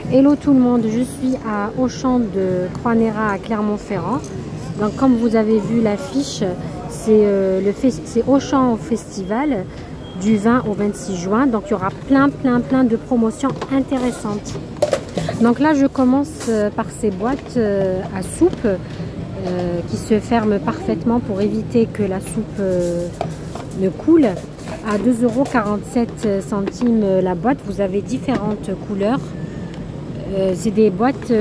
Hello tout le monde, je suis à Auchan de Croix-Néra à Clermont-Ferrand. Donc comme vous avez vu l'affiche, c'est Auchan au festival du 20 au 26 juin. Donc il y aura plein de promotions intéressantes. Donc là je commence par ces boîtes à soupe qui se ferment parfaitement pour éviter que la soupe ne coule. À 2,47 € la boîte, vous avez différentes couleurs. C'est des boîtes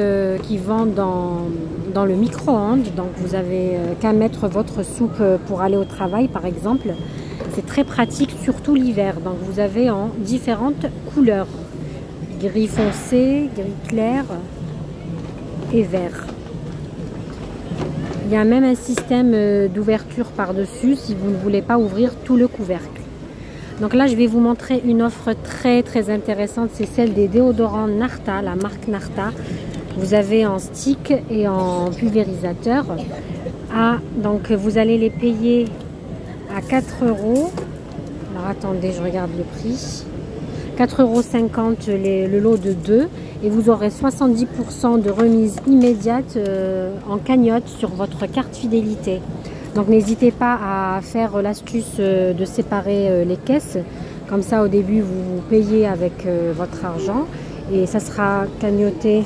qui vendent dans le micro-ondes, donc vous avez qu'à mettre votre soupe pour aller au travail par exemple. C'est très pratique, surtout l'hiver. Donc vous avez en différentes couleurs, gris foncé, gris clair et vert. Il y a même un système d'ouverture par-dessus si vous ne voulez pas ouvrir tout le couvercle. Donc là, je vais vous montrer une offre très intéressante. C'est celle des déodorants Narta, la marque Narta. Vous avez en stick et en pulvérisateur. Donc vous allez les payer à 4 €. Alors attendez, je regarde le prix. 4,50 € le lot de 2. Et vous aurez 70% de remise immédiate en cagnotte sur votre carte fidélité. Donc n'hésitez pas à faire l'astuce de séparer les caisses. Comme ça au début vous payez avec votre argent et ça sera cagnoté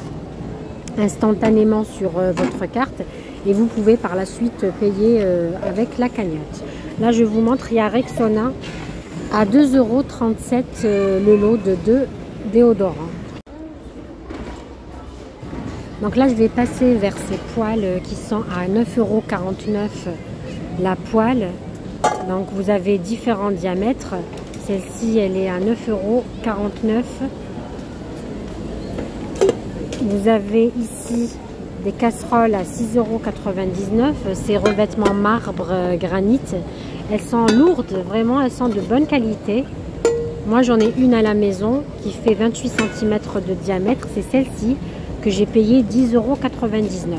instantanément sur votre carte. Et vous pouvez par la suite payer avec la cagnotte. Là je vous montre, il y a Rexona à 2,37 € le lot de 2 déodorants. Donc là je vais passer vers ces poêles qui sont à 9,49 € la poêle. Donc vous avez différents diamètres. Celle-ci elle est à 9,49 €. Vous avez ici des casseroles à 6,99 €. Ces revêtements marbre granit. Elles sont lourdes, vraiment elles sont de bonne qualité. Moi j'en ai une à la maison qui fait 28 cm de diamètre. C'est celle-ci que j'ai payé 10,99 €.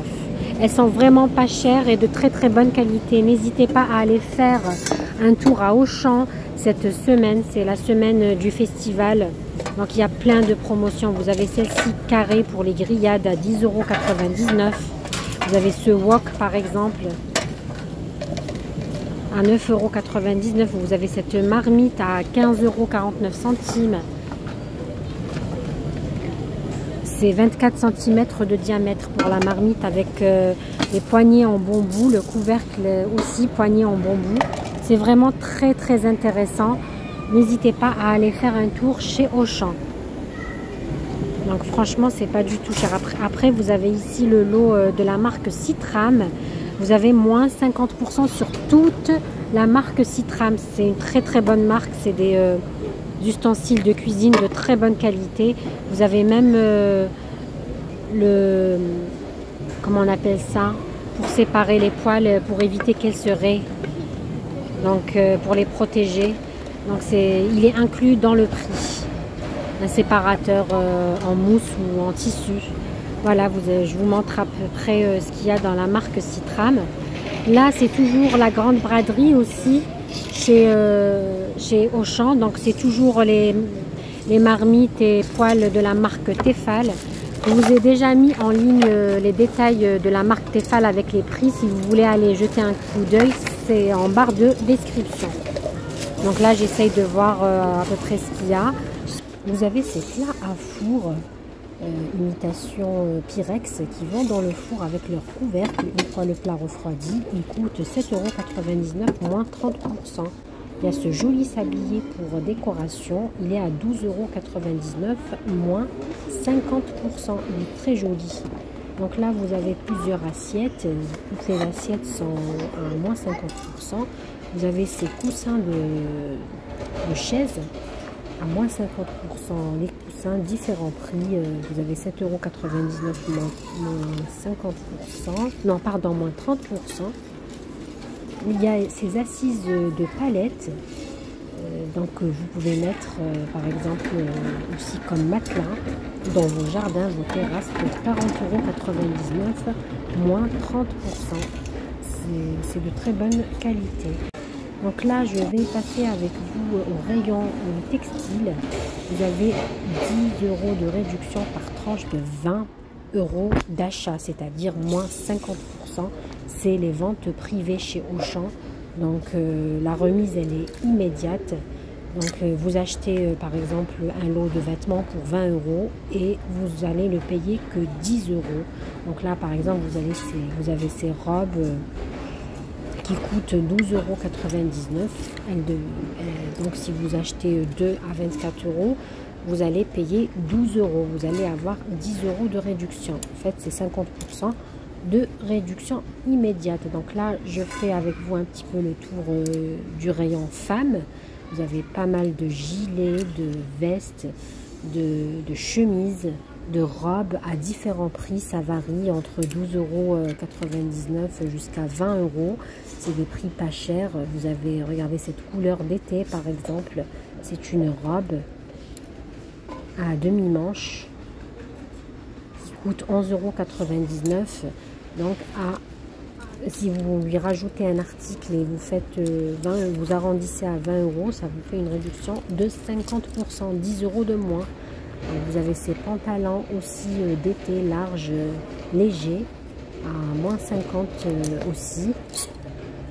Elles sont vraiment pas chères et de très bonne qualité. N'hésitez pas à aller faire un tour à Auchan cette semaine. C'est la semaine du festival. Donc il y a plein de promotions. Vous avez celle-ci carrée pour les grillades à 10,99 €. Vous avez ce wok par exemple à 9,99 €. Vous avez cette marmite à 15,49 €. C'est 24 cm de diamètre pour la marmite avec les poignées en bambou, le couvercle aussi poigné en bambou. C'est vraiment très intéressant. N'hésitez pas à aller faire un tour chez Auchan. Donc franchement, c'est pas du tout cher. Après, vous avez ici le lot de la marque Citram. Vous avez moins 50% sur toute la marque Citram. C'est une très bonne marque. C'est des ustensiles de cuisine de très bonne qualité. Vous avez même comment on appelle ça, pour séparer les poêles, pour éviter qu'elles se raient, donc pour les protéger. Donc il est inclus dans le prix, un séparateur en mousse ou en tissu. Voilà, je vous montre à peu près ce qu'il y a dans la marque Citram. Là c'est toujours la grande braderie aussi chez Auchan. Donc c'est toujours les marmites et poêles de la marque Tefal. Je vous ai déjà mis en ligne les détails de la marque Tefal avec les prix. Si vous voulez aller jeter un coup d'œil, c'est en barre de description. Donc là j'essaye de voir à peu près ce qu'il y a. Vous avez ces plats à four imitation Pyrex qui vont dans le four avec leur couvercle. Une fois le plat refroidi, il coûte 7,99 € moins 30%. Il y a ce joli sablier pour décoration, il est à 12,99 € moins 50%. Il est très joli. Donc là vous avez plusieurs assiettes, toutes les assiettes sont à moins 50%. Vous avez ces coussins de chaise à moins 50%, les coussins, différents prix. Vous avez 7,99 € moins 50%, non pardon, moins 30%. Il y a ces assises de palettes, donc vous pouvez mettre par exemple aussi comme matelas dans vos jardins, vos terrasses pour 40,99 € moins 30%. C'est de très bonne qualité. Donc là je vais passer avec vous au rayon textile. textile, vous avez 10 € de réduction par tranche de 20 € d'achat, c'est-à-dire moins 50%. C'est les ventes privées chez Auchan. Donc la remise elle est immédiate. Donc vous achetez par exemple un lot de vêtements pour 20 € et vous allez le payer que 10 €. Donc là par exemple vous avez ces robes qui coûtent 12,99 €. Donc si vous achetez 2 à 24 €, vous allez payer 12 €. Vous allez avoir 10 € de réduction. En fait c'est 50% de réduction immédiate. Donc là je fais avec vous un petit peu le tour du rayon femmes. Vous avez pas mal de gilets, de vestes, de chemises, de robes à différents prix. Ça varie entre 12,99 € jusqu'à 20 €. C'est des prix pas chers. Vous avez, regardez cette couleur d'été par exemple. C'est une robe à demi-manche qui coûte 11,99 €. Donc si vous lui rajoutez un article et vous faites vous arrondissez à 20 €, ça vous fait une réduction de 50%, 10 € de moins. Vous avez ces pantalons aussi d'été larges, légers, à moins 50 aussi.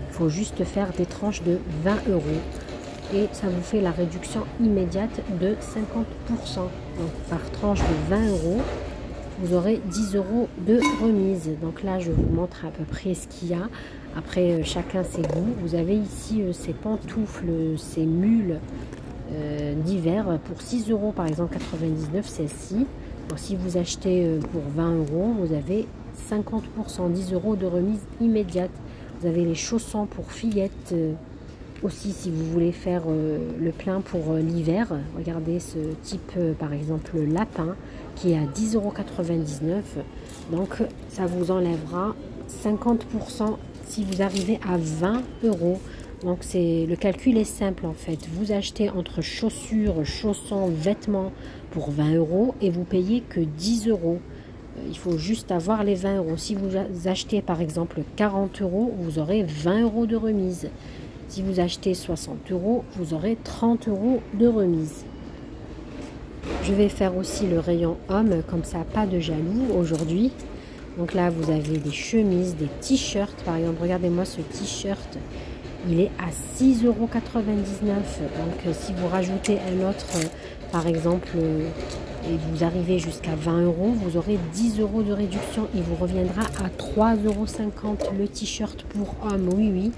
Il faut juste faire des tranches de 20 € et ça vous fait la réduction immédiate de 50%. Donc par tranche de 20 €, vous aurez 10 € de remise. Donc là je vous montre à peu près ce qu'il y a. Après chacun ses goûts. Vous avez ici ces pantoufles, ces mules d'hiver pour 6 € par exemple 99 celle-ci. Si vous achetez pour 20 €, vous avez 50%, 10 € de remise immédiate. Vous avez les chaussons pour fillettes aussi si vous voulez faire le plein pour l'hiver. Regardez ce type par exemple lapin qui est à 10,99 €. Donc ça vous enlèvera 50% si vous arrivez à 20 €. Donc le calcul est simple en fait. Vous achetez entre chaussures, chaussons, vêtements pour 20 € et vous payez que 10 €. Il faut juste avoir les 20 €. Si vous achetez par exemple 40 €, vous aurez 20 € de remise. Si vous achetez 60 €, vous aurez 30 € de remise. Je vais faire aussi le rayon homme, comme ça pas de jaloux aujourd'hui. Donc là vous avez des chemises, des t-shirts par exemple. Regardez-moi ce t-shirt, il est à 6,99 €. Donc si vous rajoutez un autre par exemple et vous arrivez jusqu'à 20 €, vous aurez 10 € de réduction. Il vous reviendra à 3,50 € le t-shirt pour homme. Oui.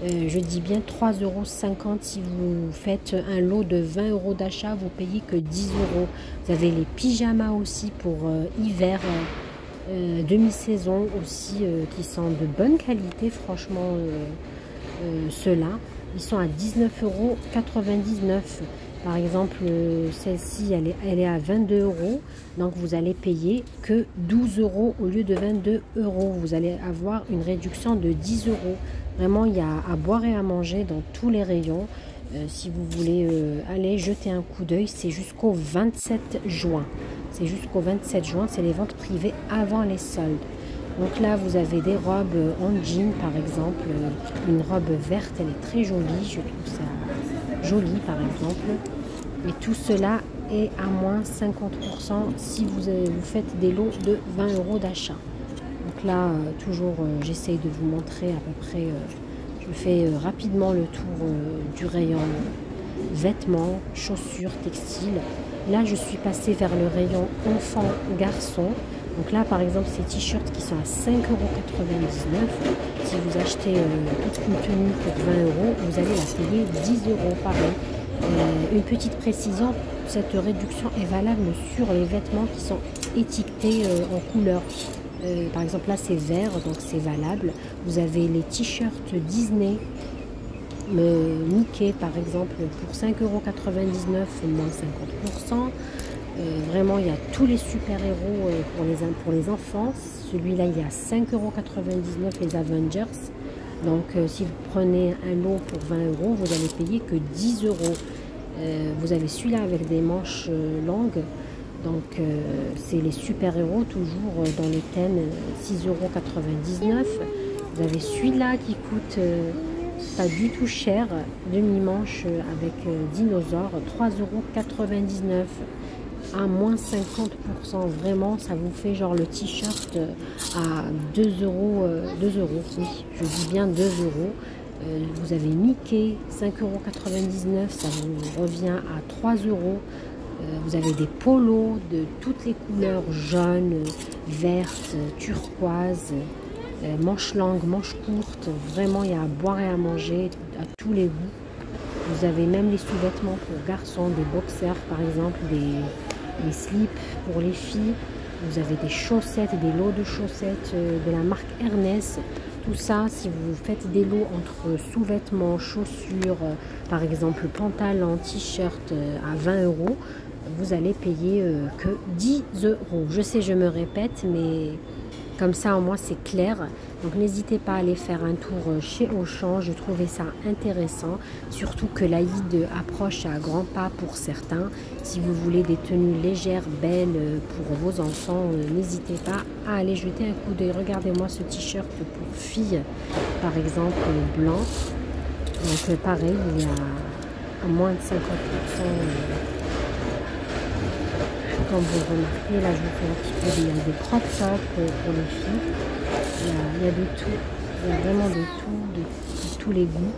Je dis bien 3,50 € si vous faites un lot de 20 € d'achat, vous payez que 10 €. Vous avez les pyjamas aussi pour hiver, demi-saison aussi, qui sont de bonne qualité, franchement, ceux-là. Ils sont à 19,99 €. Par exemple, celle-ci, elle est à 22 €. Donc, vous allez payer que 12 € au lieu de 22 €. Vous allez avoir une réduction de 10 €. Vraiment, il y a à boire et à manger dans tous les rayons. Si vous voulez aller jeter un coup d'œil, c'est jusqu'au 27 juin. C'est jusqu'au 27 juin, c'est les ventes privées avant les soldes. Donc là, vous avez des robes en jean, par exemple. Une robe verte, elle est très jolie. Je trouve ça joli, par exemple. Et tout cela est à moins 50% si vous faites des lots de 20 € d'achat. Donc là, toujours, j'essaye de vous montrer à peu près, je fais rapidement le tour du rayon vêtements, chaussures, textiles. Là, je suis passée vers le rayon enfants-garçons. Donc là, par exemple, ces t-shirts qui sont à 5,99 €. Si vous achetez toute une tenue pour 20 €, vous allez la payer 10 € pareil. Une petite précision, cette réduction est valable sur les vêtements qui sont étiquetés en couleur. Par exemple là c'est vert, donc c'est valable. Vous avez les t-shirts Disney, Mickey par exemple pour 5,99 € moins 50%. Vraiment il y a tous les super-héros pour les enfants. Celui-là il est à 5,99 € les Avengers. Donc si vous prenez un lot pour 20 €, vous allez payer que 10 €. Vous avez celui-là avec des manches longues. Donc c'est les super-héros toujours dans le thème 6,99 €. Vous avez celui-là qui coûte pas du tout cher. Demi-manche avec dinosaure, 3,99 € à moins 50%. Vraiment, ça vous fait genre le t-shirt à 2 euros. 2 €, oui, je dis bien 2 €. Vous avez Mickey, 5,99 €, ça vous revient à 3 €. Vous avez des polos de toutes les couleurs, jaune, verte, turquoise, manches longues, manches courtes. Vraiment, il y a à boire et à manger à tous les goûts. Vous avez même les sous-vêtements pour garçons, des boxers par exemple, des slips pour les filles. Vous avez des chaussettes, des lots de chaussettes de la marque Ernest. Tout ça, si vous faites des lots entre sous-vêtements, chaussures, par exemple pantalon, t-shirt à 20 €, vous allez payer que 10 €. Je sais, je me répète, mais comme ça au moins c'est clair. Donc n'hésitez pas à aller faire un tour chez Auchan, je trouvais ça intéressant. Surtout que l'Aïd approche à grands pas pour certains. Si vous voulez des tenues légères, belles pour vos enfants, n'hésitez pas à aller jeter un coup d'œil. Regardez-moi ce t-shirt pour filles, par exemple blanc. Donc pareil, il y a à moins de 50%. Comme vous remarquez, là je vous fais un petit peu des crop tops pour les filles. Il y a de tout, il y a vraiment de tout, de tous les goûts.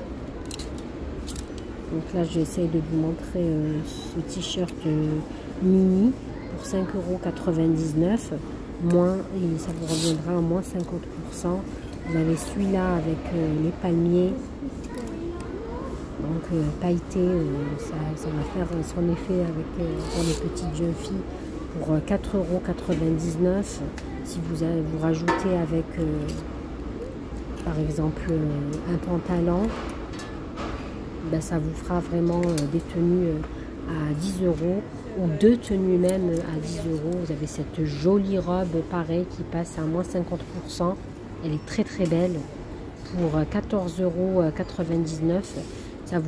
Donc là j'essaie de vous montrer ce t-shirt mini pour 5,99 €. Moins, et ça vous reviendra à moins 50%. Vous avez celui-là avec les palmiers. Donc pailleté, ça va faire son effet avec pour les petites jeunes filles pour 4,99 €. Si vous rajoutez avec par exemple un pantalon, ben, ça vous fera vraiment des tenues à 10 € ou deux tenues même à 10 €. Vous avez cette jolie robe pareil qui passe à moins 50%. Elle est très très belle pour 14,99 €. Ça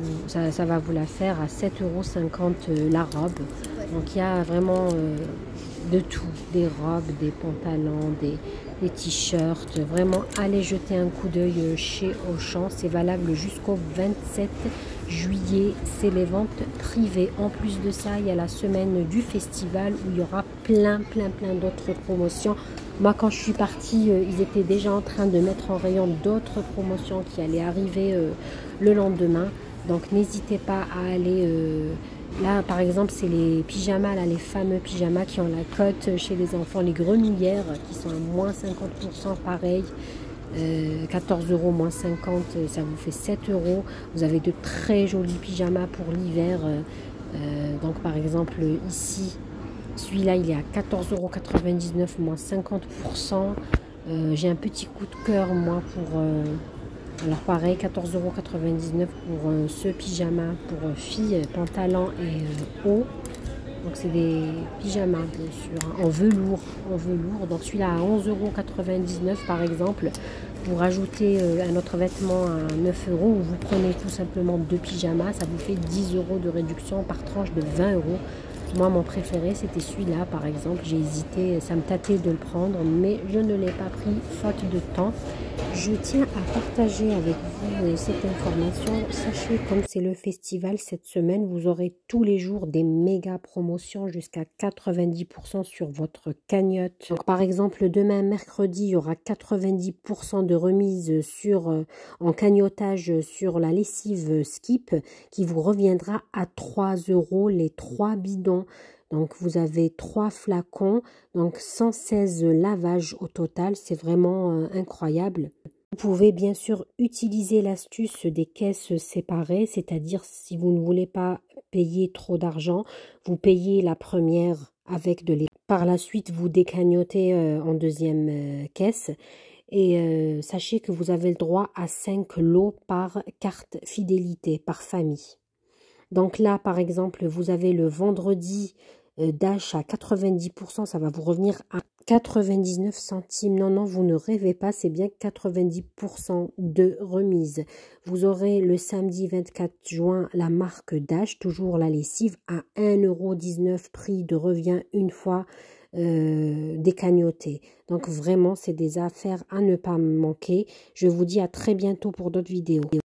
va vous la faire à 7,50 € la robe. Donc il y a vraiment de tout, des robes, des pantalons, des t-shirts. Vraiment, allez jeter un coup d'œil chez Auchan. C'est valable jusqu'au 27 juillet. C'est les ventes privées. En plus de ça, il y a la semaine du festival où il y aura plein d'autres promotions. Moi, quand je suis partie, ils étaient déjà en train de mettre en rayon d'autres promotions qui allaient arriver le lendemain. Donc, n'hésitez pas à aller... là, par exemple, c'est les pyjamas, là, les fameux pyjamas qui ont la cote chez les enfants, les grenouillères qui sont à moins 50%, pareil. 14 € moins 50, ça vous fait 7 €. Vous avez de très jolis pyjamas pour l'hiver. Donc, par exemple, ici, celui-là, il est à 14,99 € moins 50%. J'ai un petit coup de cœur, moi, pour... alors pareil, 14,99 € pour ce pyjama pour filles, pantalon et haut. Donc c'est des pyjamas bien sûr, hein, en velours. Donc celui-là à 11,99 € par exemple. Vous rajoutez un autre vêtement à 9 € ou vous prenez tout simplement deux pyjamas. Ça vous fait 10 € de réduction par tranche de 20 €. Moi, mon préféré, c'était celui-là, par exemple. J'ai hésité, ça me tâtait de le prendre, mais je ne l'ai pas pris, faute de temps. Je tiens à partager avec vous cette information. Sachez, comme c'est le festival cette semaine, vous aurez tous les jours des méga promotions jusqu'à 90% sur votre cagnotte. Donc, par exemple, demain, mercredi, il y aura 90% de remise en cagnotage sur la lessive Skip qui vous reviendra à 3 € les 3 bidons. Donc, vous avez 3 flacons, donc 116 lavages au total. C'est vraiment incroyable. Vous pouvez bien sûr utiliser l'astuce des caisses séparées, c'est-à-dire si vous ne voulez pas payer trop d'argent, vous payez la première avec de l'épargne. Par la suite, vous décagnotez en deuxième caisse. Et sachez que vous avez le droit à 5 lots par carte fidélité, par famille. Donc là, par exemple, vous avez le vendredi Dash à 90%, ça va vous revenir à 99 centimes. Non, vous ne rêvez pas, c'est bien 90% de remise. Vous aurez le samedi 24 juin la marque Dash, toujours la lessive, à 1,19 €, prix de revient une fois décagnoté. Donc vraiment, c'est des affaires à ne pas manquer. Je vous dis à très bientôt pour d'autres vidéos.